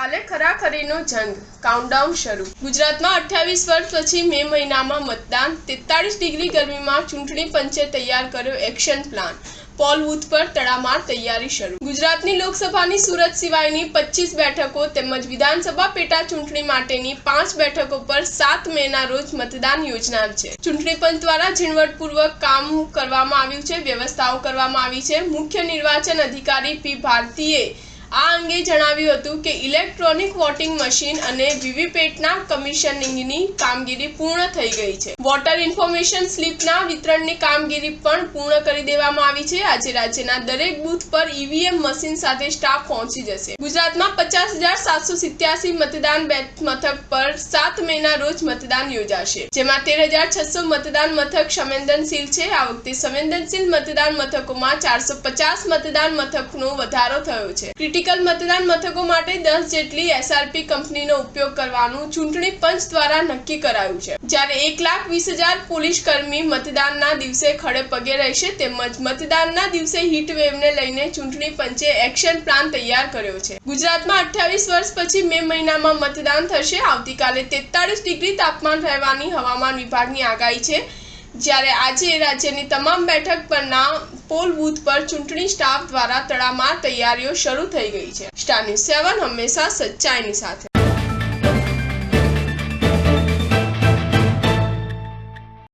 કાલે ખરાખરીનો જંગ કાઉન્ટડાઉન શરૂ। ગુજરાતમાં 28 વર્ષ પછી મે મહિનામાં મતદાન। 43 ડિગ્રી ગરમીમાં ચૂંટણી પંચે તૈયાર કર્યો એક્શન પ્લાન। પોલ બૂથ પર તડામાર તૈયારી શરૂ। ગુજરાતની લોકસભાની સુરત સિવાયની 25 બેઠકો તેમજ વિધાનસભા પેટા ચૂંટણી માટેની 5 બેઠકો પર 7 મેના રોજ મતદાન યોજનાર છે। ચૂંટણી પંચ દ્વારા ઝીણવટપૂર્વક કામ કરવામાં આવ્યું છે, વ્યવસ્થાઓ કરવામાં આવી છે। મુખ્ય નિર્વાચન અધિકારી પી ભારતીએ આ અંગે જણાવ્યું હતું કે ઇલેક્ટ્રોનિક વોટિંગ મશીન અને વીવીપેટના કમિશનિંગની કામગીરી પૂર્ણ થઈ ગઈ છે। વોટર ઇન્ફોર્મેશન સ્લિપના વિતરણની કામગીરી પણ પૂર્ણ કરી દેવામાં આવી છે। આજે રાજ્યના દરેક બૂથ પર ઈવીએમ મશીન સાથે સ્ટાફ પહોંચી જશે। ગુજરાતમાં 50,787 મતદાન મથક પર 7 મેના રોજ મતદાન યોજાશે, જેમાં 13,600 મતદાન મથક સંવેદનશીલ છે। આ વખતે સંવેદનશીલ મતદાન મથકોમાં 450 મતદાન મથકનો વધારો થયો છે। ક્રિટિકલ મતદાન મથકો માટે 10 જેટલી એસઆરપી કંપનીનો ઉપયોગ કરવાનું ચૂંટણી પંચ દ્વારા નક્કી કરાયું છે, જ્યારે 1,20,000 પોલીસ કર્મી મતદાનના દિવસે ખડે પગે રહેશે। તેમજ મતદાનના દિવસે હીટ વેવને લઈને ચૂંટણી પંચે એક્શન પ્લાન તૈયાર કર્યો છે। ગુજરાતમાં 28 વર્ષ પછી મે મહિનામાં મતદાન થશે। આવતીકાલે 43 ડિગ્રી તાપમાન રહેવાની હવામાન વિભાગની આગાહી છે, જ્યારે આજે રાજ્યની તમામ બેઠક પરના પોલ બૂથ પર ચૂંટણી સ્ટાફ દ્વારા તડામાર તૈયારીઓ શરૂ થઈ ગઈ છે। સ્ટાર ન્યૂઝ 7 હંમેશા સચ્ચાઈની સાથે।